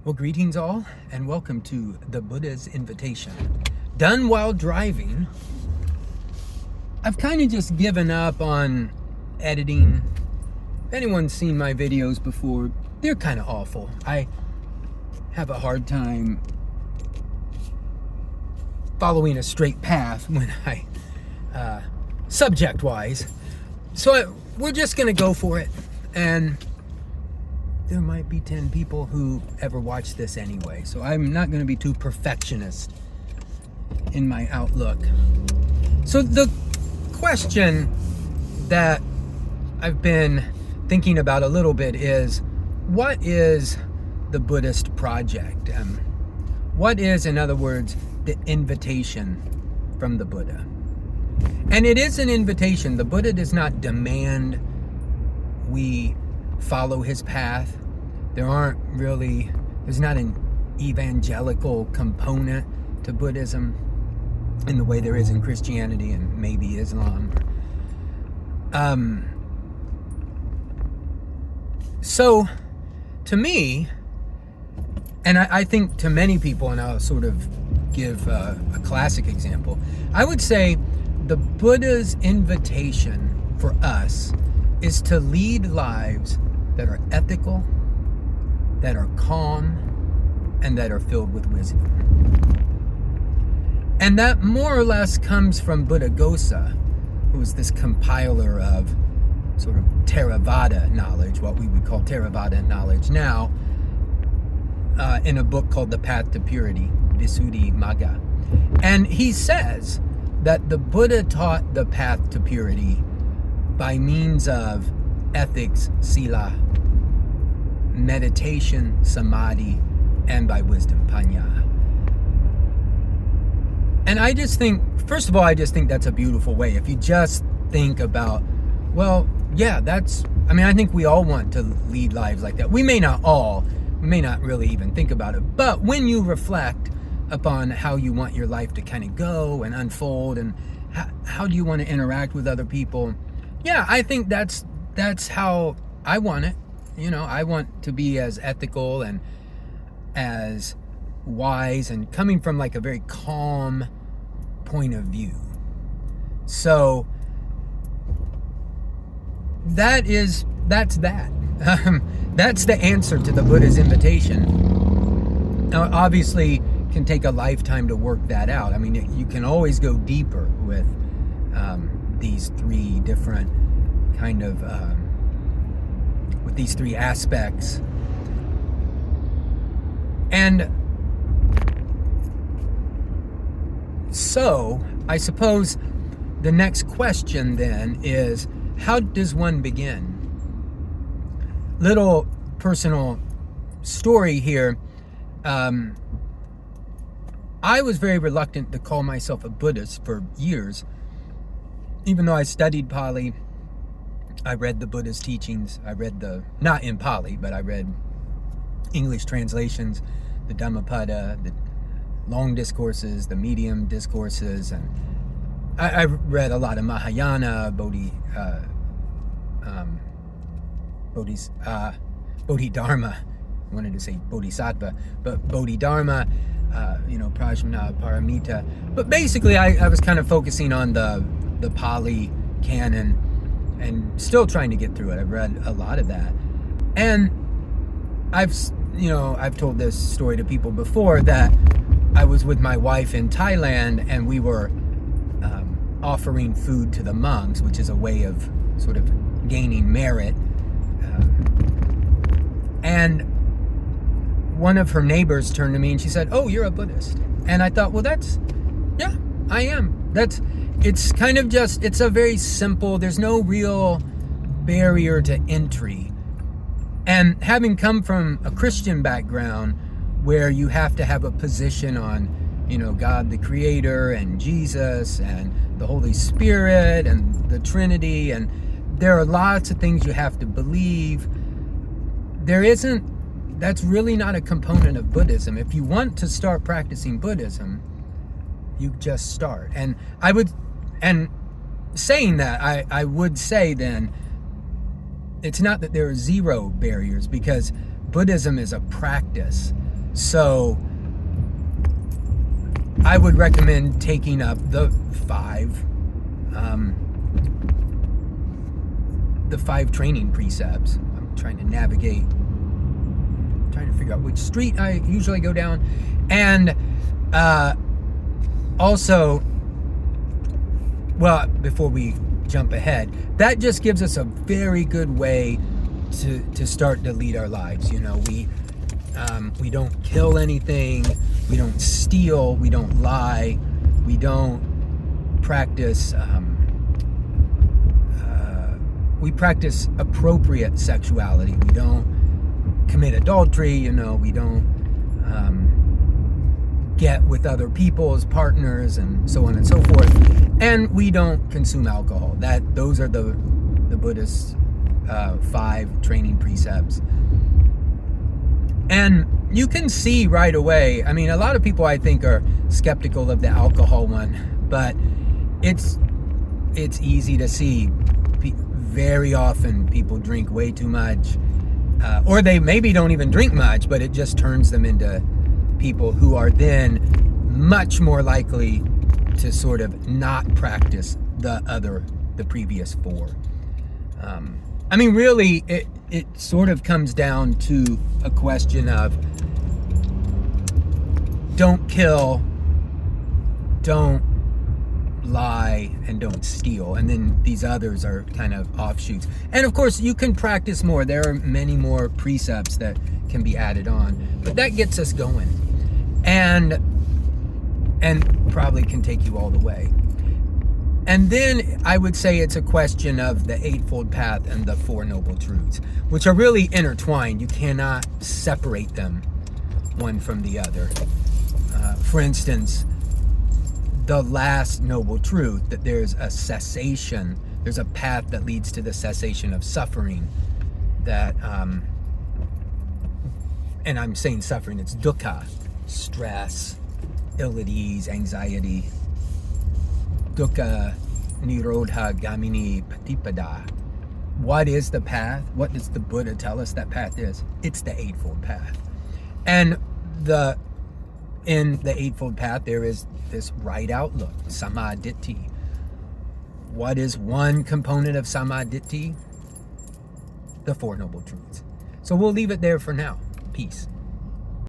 Well, greetings all, and welcome to the Buddha's Invitation. Done while driving. I've kind of just given up on editing. If anyone's seen my videos before, they're kind of awful. I have a hard time following a straight path when subject-wise. So we're just going to go for it, and there might be 10 people who ever watch this anyway, so I'm not going to be too perfectionist in my outlook. So the question that I've been thinking about a little bit is, what is the Buddhist project? What is, in other words, the invitation from the Buddha? And it is an invitation. The Buddha does not demand we follow his path. There's not an evangelical component to Buddhism in the way there is in Christianity and maybe Islam. So to me, and I think to many people, and I'll sort of give a classic example, I would say the Buddha's invitation for us is to lead lives that are ethical, that are calm, and that are filled with wisdom. And that more or less comes from Buddhaghosa, who is this compiler of sort of Theravada knowledge, what we would call Theravada knowledge now, in a book called The Path to Purity, Visuddhimagga. And he says that the Buddha taught the path to purity by means of ethics, sila, meditation, samadhi, and by wisdom, panya. And I just think, first of all, I just think that's a beautiful way. If you just think about, well, yeah, I think we all want to lead lives like that. We may not really even think about it, but when you reflect upon how you want your life to kind of go and unfold, and how do you want to interact with other people, yeah, I think that's how I want it. I want to be as ethical and as wise and coming from like a very calm point of view. So that's that. That's the answer to the Buddha's invitation. Now, obviously, can take a lifetime to work that out. I mean, you can always go deeper with these three different kind of with these three aspects. And so I suppose the next question then is, how does one begin? Little personal story here. I was very reluctant to call myself a Buddhist for years. Even though I studied Pali, I read the Buddha's teachings. I read not in Pali, but I read English translations, the Dhammapada, the long discourses, the medium discourses, and I read a lot of Mahayana, Bodhidharma. I wanted to say Bodhisattva, but Bodhidharma, Prajna, Paramita. But basically, I was kind of focusing on the Pali canon and still trying to get through it. I've read a lot of that. And I've told this story to people before, that I was with my wife in Thailand, and we were offering food to the monks, which is a way of sort of gaining merit. And one of her neighbors turned to me and she said, "Oh, you're a Buddhist." And I thought, well, yeah, I am. It's kind of just, it's a very simple, there's no real barrier to entry. And having come from a Christian background where you have to have a position on, God the Creator and Jesus and the Holy Spirit and the Trinity, and there are lots of things you have to believe, that's really not a component of Buddhism. If you want to start practicing Buddhism, you just start. And saying that, I would say then, it's not that there are zero barriers, because Buddhism is a practice So I would recommend taking up the five training precepts. I'm trying to navigate, trying to figure out which street I usually go down. And also, well, before we jump ahead, that just gives us a very good way to start to lead our lives. You know, we don't kill anything, we don't steal, we don't lie, we don't practice we practice appropriate sexuality. We don't commit adultery, you know, we don't get with other people as partners and so on and so forth. And we don't consume alcohol. Those are the Buddhist 5 training precepts. And you can see right away, I mean, a lot of people I think are skeptical of the alcohol one, but it's easy to see. Very often people drink way too much, or they maybe don't even drink much, but it just turns them into people who are then much more likely to sort of not practice the previous 4. I mean, really, it sort of comes down to a question of don't kill, don't lie, and don't steal. And then these others are kind of offshoots. And of course, you can practice more. There are many more precepts that can be added on, but that gets us going, and probably can take you all the way. And then I would say it's a question of the Eightfold Path and the Four Noble Truths, which are really intertwined. You cannot separate them one from the other. For instance, the last noble truth, that there's a cessation, there's a path that leads to the cessation of suffering, that and I'm saying suffering, it's dukkha, stress, ill at ease, anxiety. Dukkha nirodha gamini patipada. What is the path? What does the Buddha tell us that path is? It's the Eightfold Path. And in the Eightfold Path, there is this right outlook, samaditthi. What is one component of samaditthi? The Four Noble Truths. So we'll leave it there for now. Peace.